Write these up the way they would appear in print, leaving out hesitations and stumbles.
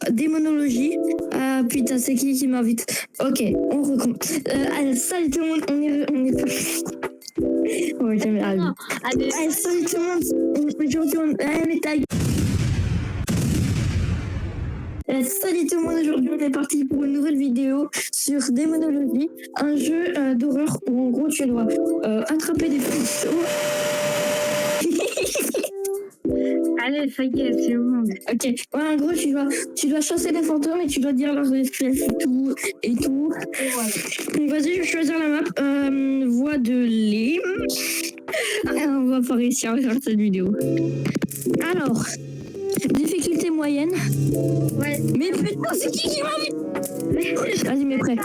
démonologie. Ah putain, c'est qui m'invite? Ok, on recommence. Allez, salut tout le monde, on est pas... Ouais, jamais arrivé. Allez, salut tout le monde. Aujourd'hui, mais ta gueule. Salut tout le monde, aujourd'hui on est parti pour une nouvelle vidéo sur Démonologie, un jeu d'horreur où en gros tu dois attraper des fantômes. Allez, ça y est, c'est bon. Ok, ouais, en gros tu dois chasser des fantômes et tu dois dire leurs espèces et tout. Donc vas-y, je vais choisir la map. Voix de Lim. On va pas réussir à faire cette vidéo. Alors, difficulté moyenne. Ouais. Mais putain, c'est qui m'a mis? Vas-y, mais prêt.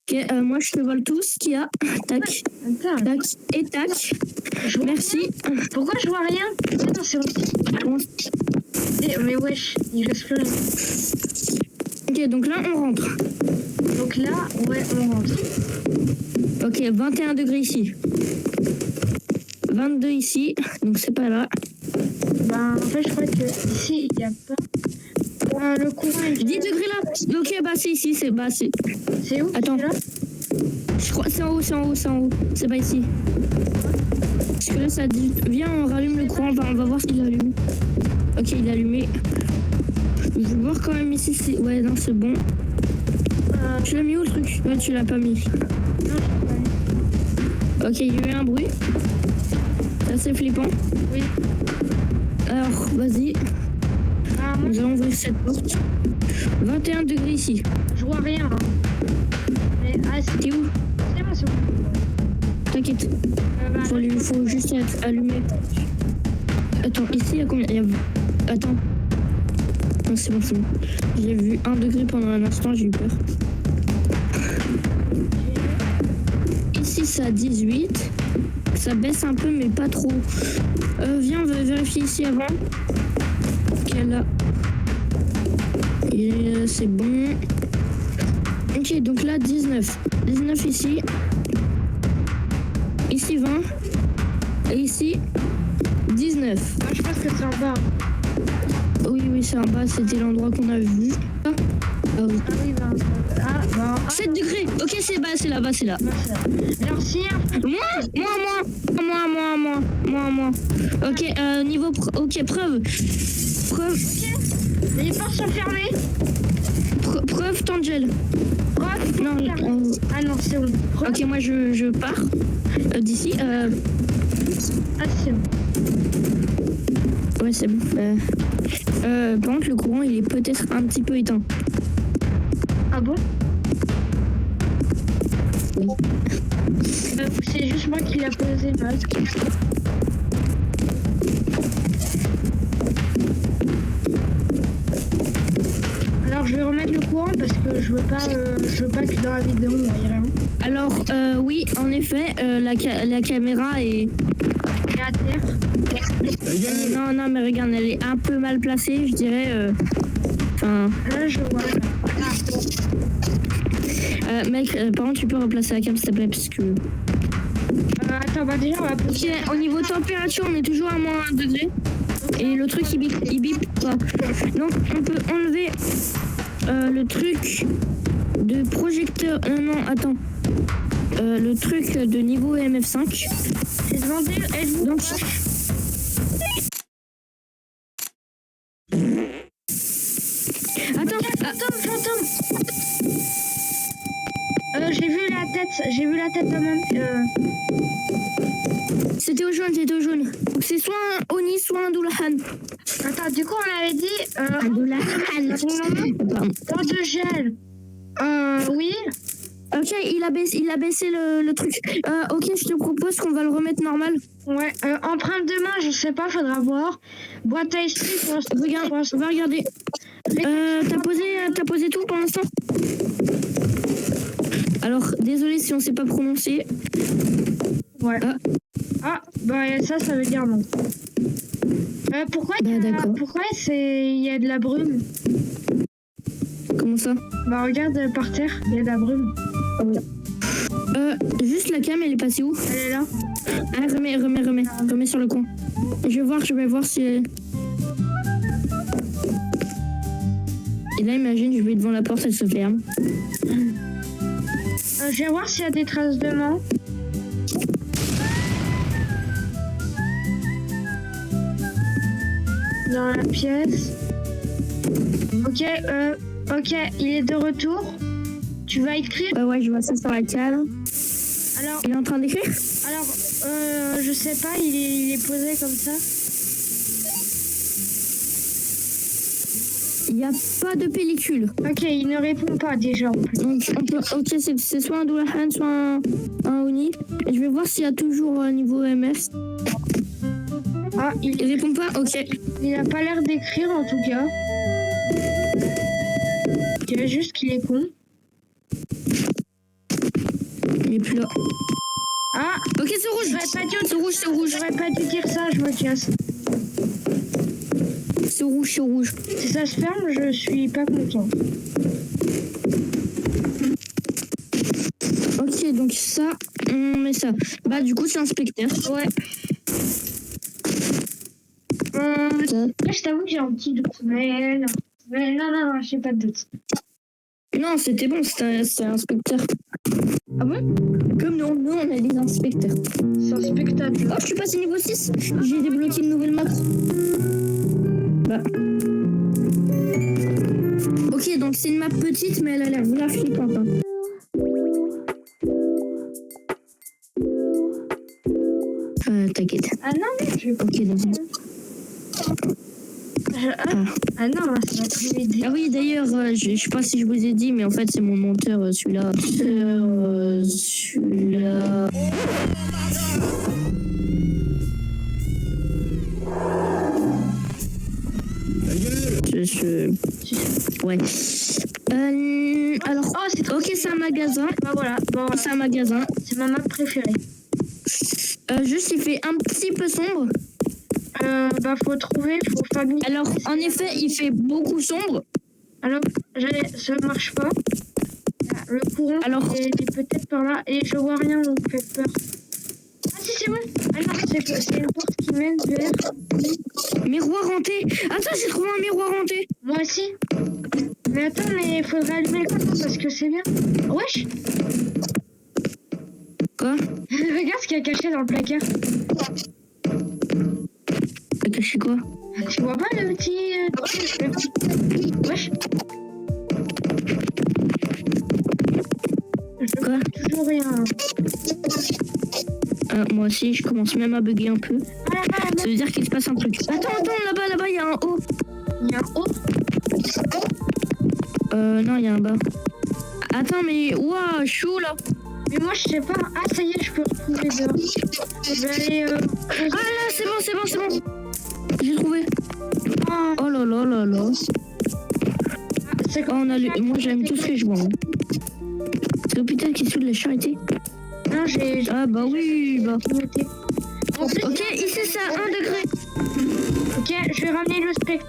Ok, moi je te vole tout ce qu'il y a. Tac, tac et tac. Merci. Pourquoi je vois rien? Non, c'est bon. Mais wesh, il reste plus rien. Ok, donc là on rentre. Donc là, ouais, on rentre. Ok, 21 degrés ici. 22 ici, donc c'est pas là. Bah, en fait, je crois que ici, il n'y a pas. Le courant est... 10 degrés là. Ok, bah c'est ici, c'est où? Attends. Là je crois c'est en haut. C'est pas ici. Parce que là ça dit. Viens, on rallume le courant, on va voir s'il allume. Ok, il est allumé. Je vais voir quand même ici. Ouais, non, c'est bon. Tu l'as mis où le truc? Ouais, tu l'as pas mis. Ok, il y a eu un bruit. C'est assez flippant. Oui. Alors, vas-y. Nous allons ouvrir cette porte. 21 degrés ici. Je vois rien. Hein. Mais, t'es où? C'est bon, c'est bon. T'inquiète. Il faut juste être allumé. Attends, ici, il y a combien? Attends. Non, c'est bon. J'ai vu 1 degré pendant un instant, j'ai eu peur. Ici, ça a 18. Ça baisse un peu, mais pas trop. Viens, on va vérifier ici avant. Ok, là. Et c'est bon. Ok, donc là, 19. 19 ici. Ici, 20. Et ici, 19. Je pense que c'est en bas. Oui, c'est en bas. C'était l'endroit qu'on a vu. Ah oui. 7 degrés. Ok, c'est là-bas. Merci. Moi. Ok, niveau... Ok, preuve. Ok. Les portes sont fermées. Preuve Tangel. Non. Ah non, c'est bon. Ok, moi je pars d'ici. Ah, c'est bon. Ouais, c'est bon. Par contre, le courant, il est peut-être un petit peu éteint. Ah bon? Oui. C'est juste moi qui l'ai posé le masque. Alors je vais remettre le courant parce que je veux pas que dans la vidéo on voit rien. Alors oui, en effet, la caméra est à terre. Non, mais regarde, elle est un peu mal placée, je dirais. Enfin. Là je vois. Mec, par contre, tu peux replacer la cam s'il te plaît, parce que. Attends, bah déjà on va poser. Ok, au niveau température, on est toujours à moins 1 degré. Et le truc il bip pas. Donc on peut enlever le truc de projecteur. Non, attends. Le truc de niveau MF5. C'est demandé, êtes-vous donc. Attends, fantôme. J'ai vu la tête de même. C'était au jaune. C'est soit un Oni, soit un Doulahan. Attends, du coup on avait dit un Doulahan. Temps de gel. Oui. Ok, il a baissé le truc. Ok, je te propose qu'on va le remettre normal. Ouais, empreinte de main, je sais pas, faudra voir. Boîte à esprit, regarde, on va regarder. T'as posé tout pour l'instant? Alors, désolé si on sait pas prononcer. Ouais. Bah ça veut dire non. Pourquoi il y a de la brume? Comment ça? Bah regarde par terre, il y a de la brume. Juste la cam, elle est passée où? Elle est là. Ah, remets sur le coin. Je vais voir si... Et là, imagine, je vais devant la porte, elle se ferme. Je vais voir s'il y a des traces de main. Dans la pièce. Ok, il est de retour. Tu vas écrire? Ouais, je vois ça sur la cam. Alors, il est en train d'écrire? Alors, je sais pas, il est posé comme ça. Il n'y a pas de pellicule. Ok, il ne répond pas déjà. Donc, ok, c'est soit un Doulahan, soit un Oni. Et je vais voir s'il y a toujours niveau MS. Ah, il répond pas? Ok. Il a pas l'air d'écrire en tout cas. Je dirais juste qu'il est con. Il est plus là. Ah, ok, c'est rouge. C'est rouge. J'aurais pas dû dire ça, je me casse. C'est rouge. Si ça se ferme, je suis pas content. Ok, donc ça, on met ça. Bah, du coup, c'est inspecteur. Ouais. Je t'avoue que j'ai un petit doute. Mais non, j'ai pas de doute. Non, c'était bon, c'était inspecteur. Ah bon? Comme nous, on a des inspecteurs. C'est un spectateur. Oh, je suis passé niveau 6. J'ai débloqué une nouvelle map. Bah. Ok, donc c'est une map petite, mais elle a l'air vraiment flippante. Hein. T'inquiète. Ah non, mais je vais pas. Ok, d'accord. Ah non, ça va trop m'aider. Ah oui, d'ailleurs, je sais pas si je vous ai dit, mais en fait, c'est mon monteur, celui-là. Celui-là. Ouais. Alors, ok, c'est un magasin. Bah voilà. C'est un magasin. C'est ma map préférée. Juste, il fait un petit peu sombre. Faut trouver, faut fabriquer. Alors, en effet, il fait beaucoup sombre. Alors, ça marche pas. Le courant est peut-être par là et je vois rien, donc fait peur. Ah si, c'est bon. Ah non, c'est une porte qui mène vers... Miroir hanté. Attends, j'ai trouvé un miroir hanté. Moi aussi. Mais attends, mais il faudrait allumer le coffre parce que c'est bien. Wesh. Quoi? Regarde ce qu'il y a caché dans le placard. Caché quoi? Tu vois pas le petit... Wesh. Je vois toujours rien. Moi aussi, je commence même à bugger un peu. Ça veut dire qu'il se passe un truc. Attends, là-bas, il y a un haut. Il y a un haut? Non, il y a un bas. Attends, mais... Ouah, chaud, là. Mais moi, je sais pas. Ah, ça y est, je peux retrouver dehors. Je vais aller... Ah là, c'est bon. J'ai trouvé. Oh là là là là. Moi, j'aime tout ce que je vois. C'est l'hôpital qui est sous de la charité. Non, j'ai... Ah bah oui, bah. Ok, ici c'est à 1 degré. Ok, je vais ramener le spectre.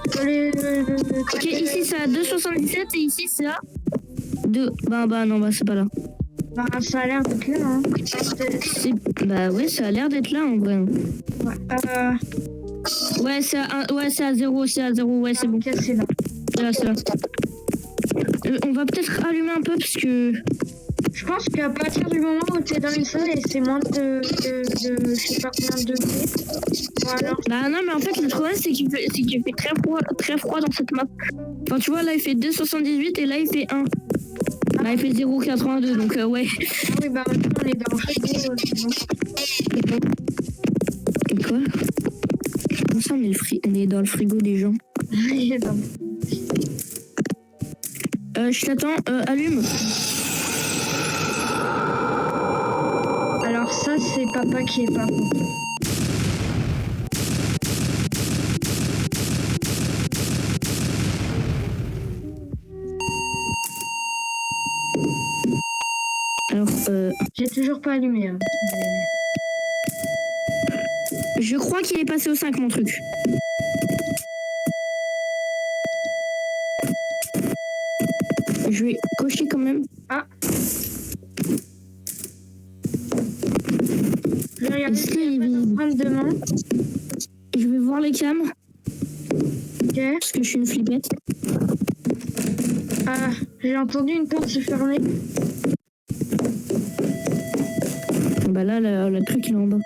Ok, ici c'est à 2,77 et ici c'est à 2. Bah non, c'est pas là. Bah ça a l'air d'être là, hein. Bah ouais, ça a l'air d'être là en vrai. Ouais, c'est à 0, ouais, c'est bon. Ok, c'est là. C'est là. On va peut-être allumer un peu parce que... Je pense qu'à partir du moment où tu es dans une salle et c'est moins de je sais pas combien de degrés. Alors... Bah non, mais en fait le problème c'est qu'il fait très froid dans cette map. Enfin tu vois là il fait 2,78 et là il fait 1. Là il fait 0,82 donc ouais. Ah oui bah maintenant on est dans le frigo. Quoi? Comment ça on est dans le frigo des gens? Je t'attends, allume. Alors ça c'est papa qui est pas content. Alors j'ai toujours pas allumé. Hein. Je crois qu'il est passé au 5 mon truc. Je vais cocher quand même. Ah. est-ce que prendre demain. je vais voir les cams Ok. parce que je suis une flippette. Ah, j'ai entendu une porte se fermer. Bah là, le truc il est en bas.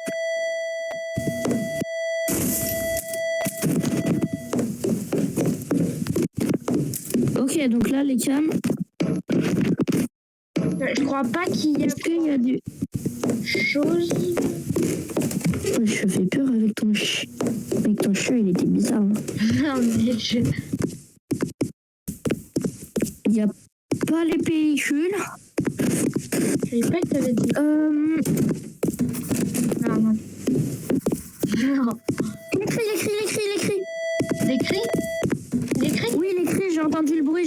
Ok, donc là les cams. Je crois pas qu'il y a Est-ce qu'il y a du chose. Ouais, je fais peur avec ton chien. Avec ton chien, il était bizarre. Hein. Non, mais Il n'y a pas les pellicules. je savais pas que t'avais dit. Non, non. Non. Les cris. Les cris? Les cris? Oui, les cris, j'ai entendu le bruit,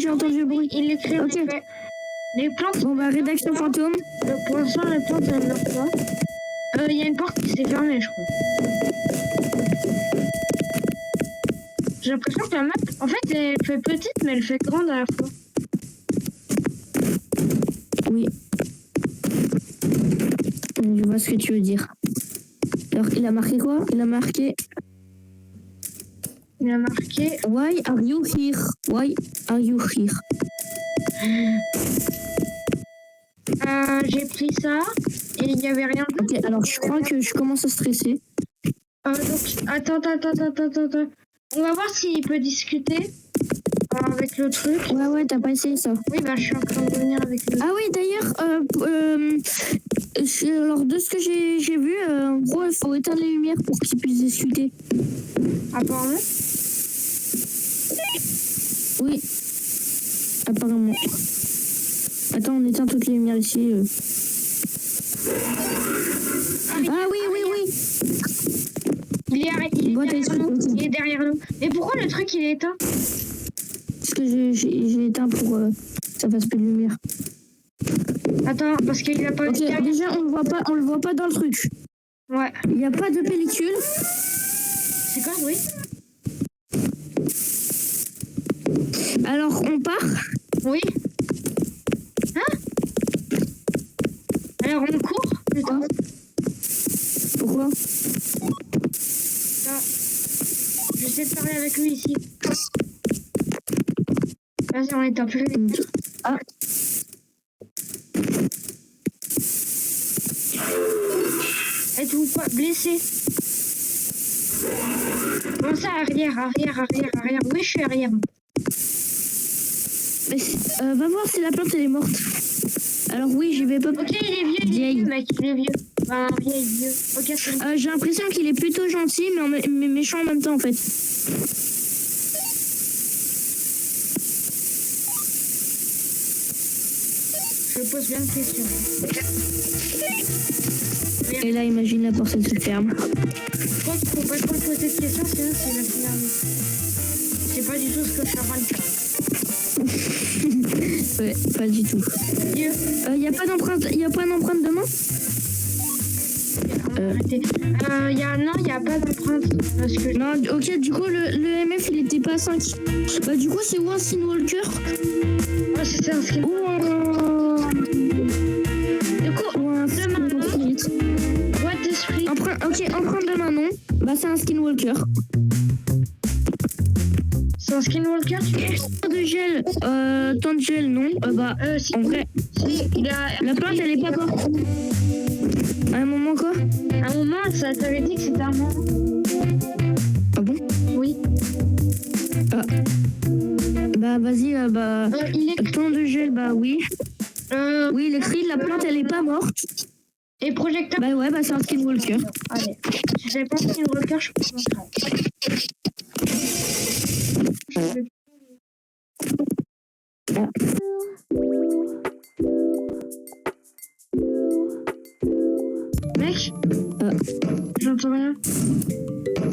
Il écrit en Ok. effet. Les plantes. Bon, bah, rédaction fantôme. Pour l'instant, les plantes, elles ne meurent pas. Il y a une porte qui s'est fermée, je crois. J'ai l'impression que la map, en fait, elle fait petite, mais elle fait grande à la fois. Oui. Je vois ce que tu veux dire. Alors, il a marqué quoi? Il a marqué Why are you here? Why are you here? J'ai pris ça et il n'y avait rien d'autre. Ok, alors je crois que je commence à stresser. Donc, attends. On va voir s'il peut discuter avec le truc. Ouais, t'as pas essayé ça. Oui, bah je suis en train de revenir avec le. Ah oui, d'ailleurs, alors de ce que j'ai vu, en gros, il faut éteindre les lumières pour qu'ils puissent discuter. Apparemment. Oui, apparemment. Attends, on éteint toutes les lumières ici. Ah oui. Il est derrière nous. Mais pourquoi le truc il est éteint? Parce que j'ai éteint pour que ça fasse plus de lumière. Attends, parce qu'il a pas. Ok, déjà on le voit pas dans le truc. Ouais. Il n'y a pas de pellicule. C'est quoi ce bruit? Alors on part. Oui. Hein? Alors on court plutôt. Pourquoi? J'essaie de parler avec lui ici. Vas-y, on éteint plus les lumières. Ah. Êtes-vous pas blessé? Comment ça, arrière? Oui, je suis arrière. Mais, va voir si la plante elle est morte. Alors oui, j'y vais pas. Ok, il est vieux, mec, il est vieux. Bah, vieux. Ok, c'est bon. J'ai l'impression qu'il est plutôt gentil, mais méchant en même temps en fait. Je pose plein de questions. Et là, imagine la porte elle se ferme. Je crois qu'il faut pas trop poser de questions, sinon c'est la finale. C'est pas du tout ce que je suis en train de faire. Ouais, pas du tout. Y a pas d'empreinte de main? Arrêtez. Il y a pas d'empreinte. Parce que... Non, ok, du coup, le MF il était pas à 5. Bah, du coup, c'est ou un Skinwalker. Ouais, c'était un skin. Ou un. Du coup, Ou un Spirit. What the Spirit? Empreinte de main, non. Bah, c'est un Skinwalker. C'est un Skinwalker, tu penses? Temps de gel, non. Si. En vrai, Si, la plante elle est pas morte. À un moment quoi? À un moment, ça t'avait dit que c'était un moment. Ah bon? Oui. Bah vas-y, Il est... temps de gel, bah oui. Oui, il écrit la plante elle est pas morte. Et projecteur. Bah ouais, bah c'est un Skinwalker. Allez. Si j'avais pas un Skinwalker, je peux Ah. Mec, j'entends rien.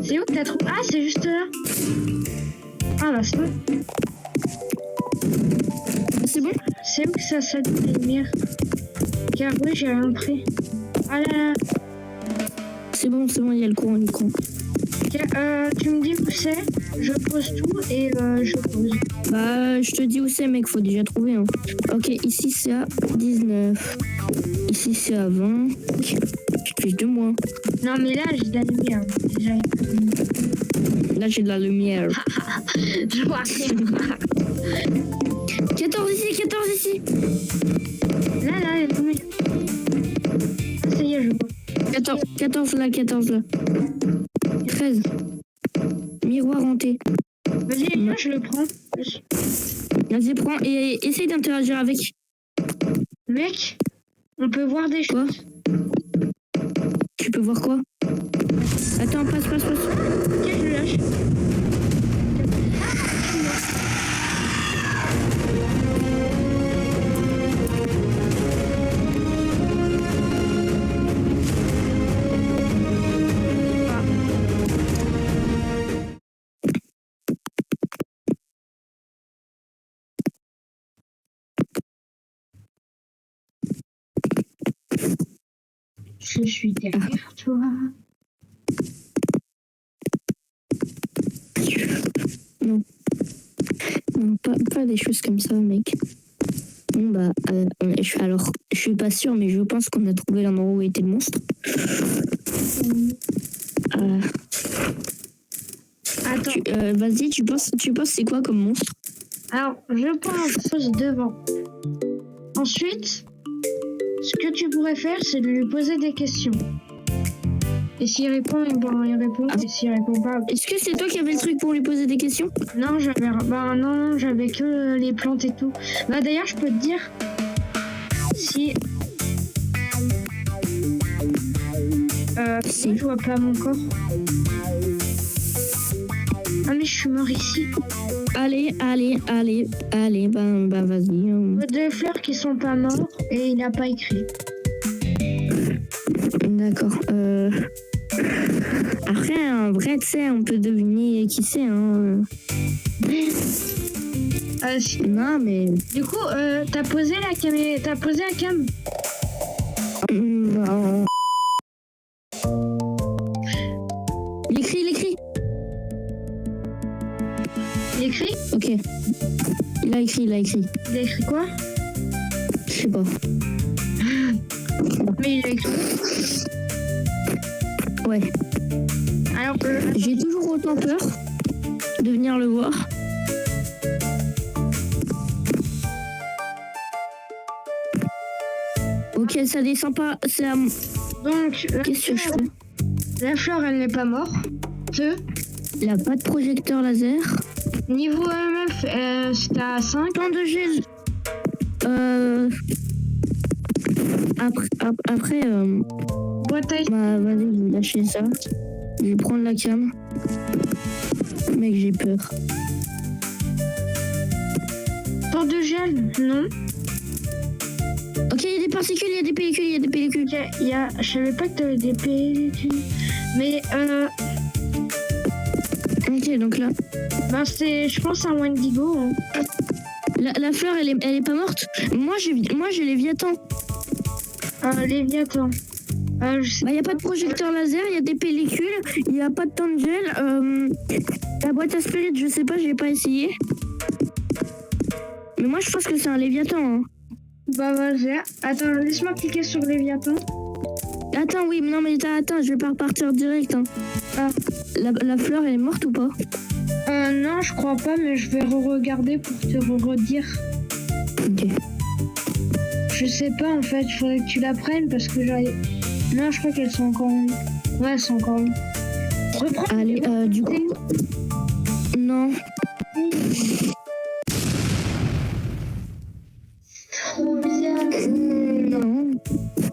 C'est où que t'as trouvé? Ah, c'est juste là. Ah bah c'est bon. C'est bon? C'est où que ça s'allume les lumières? Car oui, j'ai rien pris. Ah là là. C'est bon, il y a le courant du courant. Tu me dis où c'est? Je pose tout et je pose. Bah, je te dis où c'est, mec, faut déjà trouver. Hein. Ok, ici c'est à 19. Ici c'est à 20. Tu te fiches de moi. Non, mais là, j'ai de la lumière. Déjà. Là, j'ai de la lumière. Je vois rien. 14 ici, 14 ici. Là, il y a le lumière. Ah, ça y est, je vois. 14 là, 14 là. 13. Miroir hanté. Vas-y, moi, je le prends. Vas-y, prends et essaye d'interagir avec. Mec, on peut voir des Quoi? choses. Tu peux voir quoi? Attends, passe. Ok, je le lâche. Je suis derrière toi. Non, pas des choses comme ça, mec. Bon, bah, alors, je suis pas sûre, mais je pense qu'on a trouvé l'endroit où était le monstre. Attends. Vas-y, tu penses c'est quoi comme monstre? Alors, je pense devant. Ensuite, ce que tu pourrais faire, c'est de lui poser des questions. Et s'il répond, il répond. Et s'il répond pas... Est-ce que c'est toi qui avais le truc pour lui poser des questions? Non, j'avais que les plantes et tout. Bah d'ailleurs, je peux te dire si... Si. Je vois pas mon corps. Ah mais je suis mort ici. Allez, bah vas-y. Il y a des fleurs qui sont pas mortes et il a pas écrit. D'accord. Après, en vrai, tu sais, on peut deviner qui c'est, hein. Non, mais... Du coup, t'as posé la cam. Non. Il écrit. Il écrit? Ok. Il a écrit. Il a écrit quoi? Je sais pas. Mais il a écrit. Ouais. Alors, j'ai toujours autant peur de venir le voir. Ok, ça descend pas. C'est à... Donc, qu'est-ce que je fais? La fleur, elle n'est pas morte. Il a pas de projecteur laser. Niveau EMF, c'est à 5. Temps de gel. Après, Boîte à... bah, vas-y, je vais lâcher ça. Je vais prendre la cam. Mec, j'ai peur. Temps de gel, non. Ok, il y a des particules, il y a des pellicules. Ok, je savais pas que t'avais des pellicules. Mais, Ok, donc là... ben c'est, je pense, un Wendigo. Hein. La fleur, elle est pas morte. Moi, j'ai Léviathan. Léviathan. Il n'y a pas de projecteur laser, il y a des pellicules, il n'y a pas de temps de gel. La boîte à spirit, je sais pas, j'ai pas essayé. Mais moi, je pense que c'est un Léviathan. Hein. Bah, vas-y. Attends, laisse-moi cliquer sur Léviathan. Attends, oui, non, mais attends, je vais pas repartir direct. Hein. La fleur, elle est morte ou pas? Non, je crois pas, mais je vais re-regarder pour te redire. Ok. Je sais pas, en fait, il faudrait que tu la prennes parce que j'arrive... Non, je crois qu'elles sont encore en vie. Ouais, elles sont encore en vie. Reprends. Allez, du coup... Non. Trop bien. Non.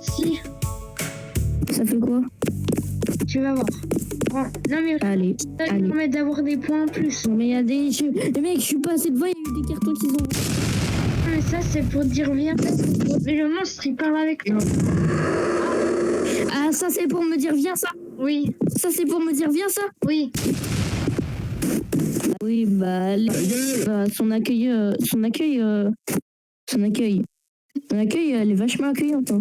Si. Ça fait quoi? Tu vas voir. Bon, non, mais Allez. ça te permet d'avoir des points en plus. Non, mais il y a des... Les mecs, je suis pas assez devant, il y a eu des cartons qu'ils ont... Non, mais ça, c'est pour dire viens. Mais le monstre, il parle avec toi. Ah, ça, c'est pour me dire viens, ça? Oui. Ça, c'est pour me dire viens, ça? Oui. Oui, bah, son accueil, elle est vachement accueillante. Hein.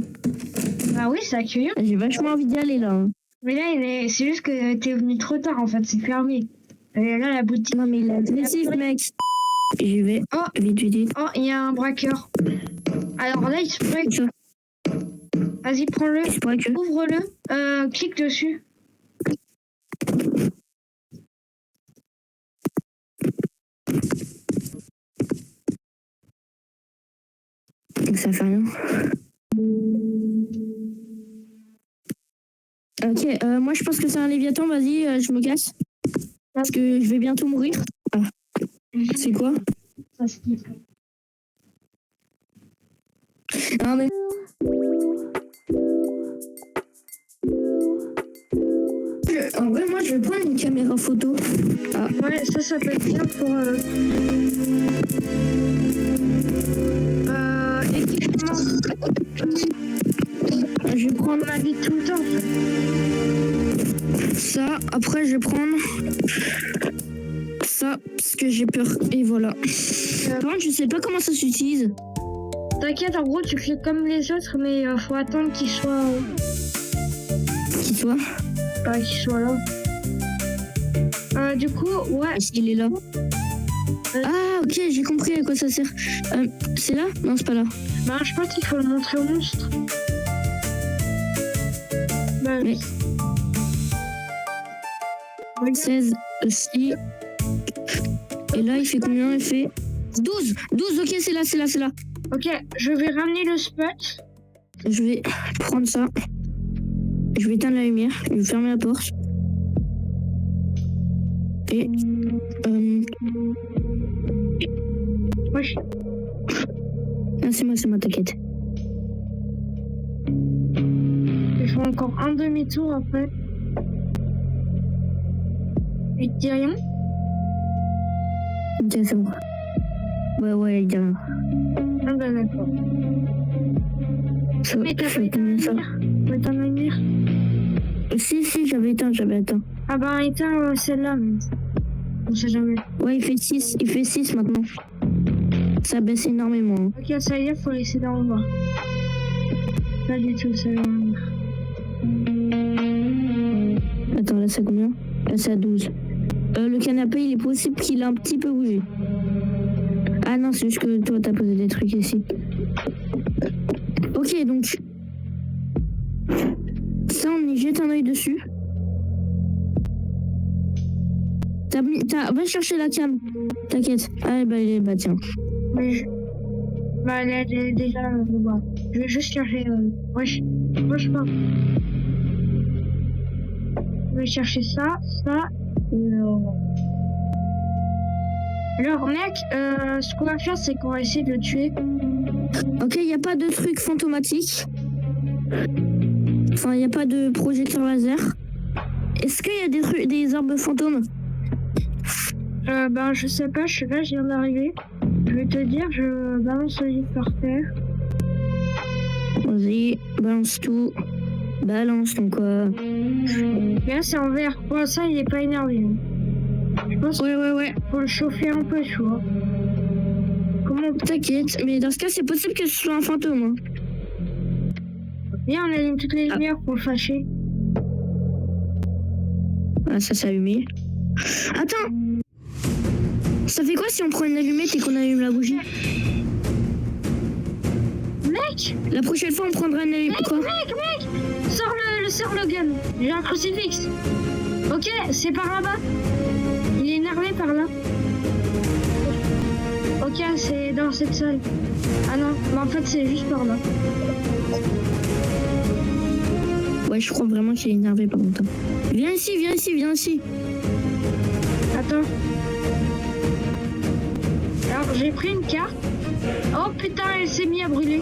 Ah oui, c'est accueillant. J'ai vachement envie d'y aller là. Hein. Mais là, c'est juste que t'es venu trop tard en fait, c'est fermé. Et là, la boutique. Non, mais il est agressif, mec. J'y vais. Oh, vite. oh, il y a un braqueur. Alors là, il se pourrait que... Vas-y, prends-le. C'est pas que. Ouvre-le. Clique dessus. Ça fait rien. Ok, moi je pense que c'est un Léviathan, vas-y, je me casse. Parce que je vais bientôt mourir. Ah. C'est quoi? Non mais... En vrai, moi je vais prendre une caméra photo. Ah. Ouais, ça peut être bien pour... équipement. Je vais prendre ma vie tout le temps. ça, après je vais prendre ça, parce que j'ai peur. Et voilà. Par contre, je sais pas comment ça s'utilise. T'inquiète, en gros, tu cliques comme les autres, mais faut attendre qu'il soit... Qu'il soit qu'il soit là. Du coup, ouais. Il est là. Ah, ok, j'ai compris à quoi ça sert. C'est là? Non, c'est pas là. Bah, je pense qu'il faut le montrer au monstre. Bah, mais... 16 aussi. Et là, il fait combien? Il fait 12. 12, ok, c'est là. Ok, je vais ramener le spot. Je vais prendre ça. Je vais éteindre la lumière. Je vais fermer la porte. Et... Wesh. Ah, c'est moi, t'inquiète. Il faut encore un demi-tour après. Il te dit rien? Ok, c'est bon. Ouais, il dit rien. Ah bah d'accord. Mais t'as pas éteint ça. la lumière? Si, j'avais éteint. Ah bah éteins celle-là, mais... On sait jamais. Ouais, il fait 6 maintenant. Ça baisse énormément. Hein. Ok, ça y est, faut laisser dans le bas. Pas du tout, ça y est. Attends, là c'est combien? Là c'est à 12. Le canapé, il est possible qu'il a un petit peu bougé. Ah non, c'est juste que toi t'as posé des trucs ici. Ok, donc... Ça, on y jette un œil dessus. Va chercher la cam. T'inquiète. Ah bah tiens. Mais bah elle est déjà là. Je vais juste chercher... Wesh. Wesh pas. Je vais chercher ça. Alors mec, ce qu'on va faire, c'est qu'on va essayer de le tuer. Ok, il n'y a pas de truc fantomatique. Enfin, il n'y a pas de projecteur laser. Est-ce qu'il y a des orbes fantômes? Ben je sais pas, je viens d'arriver. Je vais te dire, je balance le livre par terre. Vas-y, balance tout. Balance ton quoi. Mais là c'est en vert. Pour l'instant il est pas énervé. Je pense ouais. Faut le chauffer un peu, tu vois. Comment? T'inquiète, mais dans ce cas c'est possible que ce soit un fantôme. Hein. Viens, on allume toutes les lumières pour le fâcher. Ah, ça s'est allumé. Attends! Ça fait quoi si on prend une allumette et qu'on allume la bougie? Mec! La prochaine fois, on prendra une allumette. Quoi? Mec! Sors le gun. J'ai un crucifix. Ok, c'est par là-bas. Il est énervé par là. Ok, c'est dans cette salle. Ah non, mais en fait, c'est juste par là. Ouais, je crois vraiment qu'il est énervé par contre. Viens ici. Attends. Alors, j'ai pris une carte. Oh putain, elle s'est mise à brûler.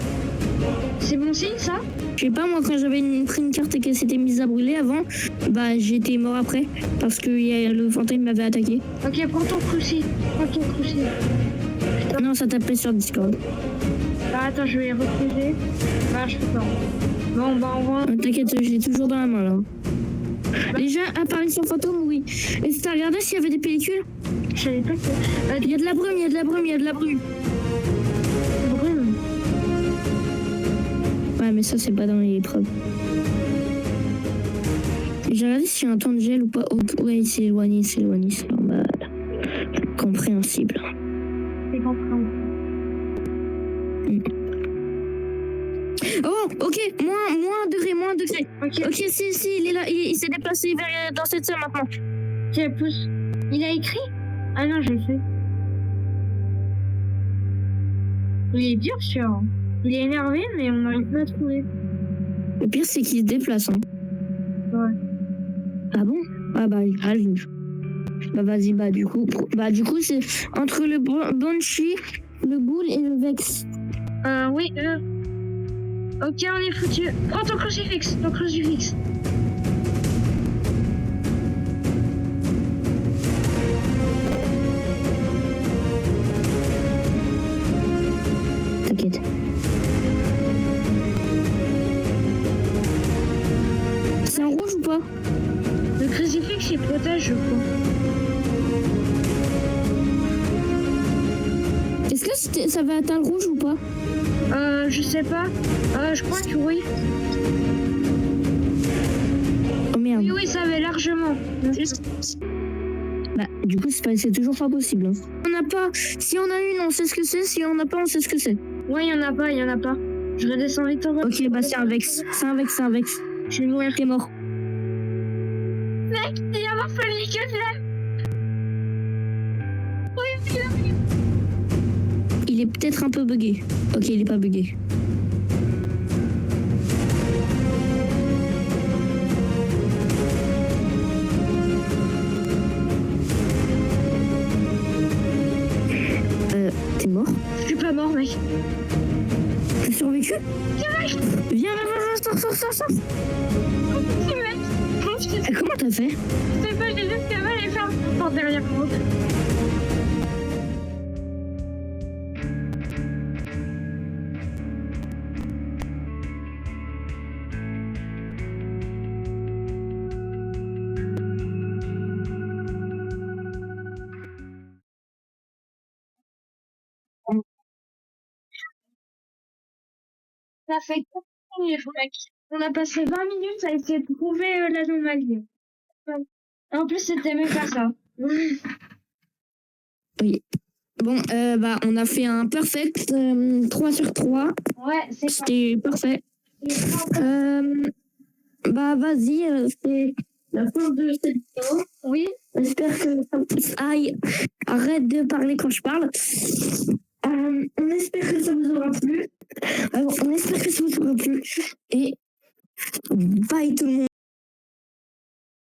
C'est bon signe, ça? Je sais pas, moi, quand j'avais pris une carte et qu'elle s'était mise à brûler avant, bah, j'étais mort après. Parce que le fantôme m'avait attaqué. Ok, prends ton cruci. Non, ça tapait sur Discord. Bah, attends, je vais refuser. Bah, je peux pas. Bon, bah, on va... T'inquiète, je l'ai toujours dans la main, là. Déjà, apparition fantôme, oui. Et si t'as regardé s'il y avait des pellicules? Je savais pas que... Il y a de la brume. Brume? Ouais, mais ça, c'est pas dans les épreuves. J'ai regardé s'il y a un temps de gel ou pas. Oh, ouais, il s'est éloigné, c'est normal. Compréhensible. C'est compréhensible. Oh, ok, moins degré, moins degré. Ok, Ok, si, il est là, il s'est déplacé dans cette salle maintenant. ok, pousse. Il a écrit? Ah non, j'ai fait. Il est dur, sûr. Il est énervé, mais on n'arrive pas à trouver. Le pire, c'est qu'il se déplace. Hein. Ouais. Ah bon? Ah bah, bah vas-y, bah du coup, c'est entre le Banshee, le Ghoul et le Vex. Oui, ok, on est foutu. Prends ton crucifix, T'inquiète. C'est en rouge ou pas? Le crucifix, il protège, je crois. Est-ce que ça va atteindre le rouge ou pas? Je sais pas. Je crois que oui. Oh merde. Oui, ça va largement. Bah, du coup, c'est toujours pas possible. Hein. On n'a pas. Si on a une, on sait ce que c'est. Si on n'a pas, on sait ce que c'est. Ouais, il y en a pas. Je redescends vite en bas. Ok, bah c'est un Vex. Je vais mourir. T'es mort. Mec, il y a ma famille que là. Il est peut-être un peu bugué. Ok, il est pas bugué. T'es mort? Je suis pas mort, mec. T'as survécu? Viens, sors. Comment t'as fait? Je sais pas, j'ai juste cavale et ferme par derrière moi. Ça fait 4 minutes, mec. On a passé 20 minutes à essayer de trouver l'anomalie. En plus, c'était même pas ça. Oui. Bon, bah, on a fait un perfect 3 sur 3. Ouais, c'est ça. C'était parfait. Bah, vas-y, c'est la fin de cette vidéo. Oui. J'espère que ça aille. Arrête de parler quand je parle. On espère que ça vous aura plu. Et bye tout le monde.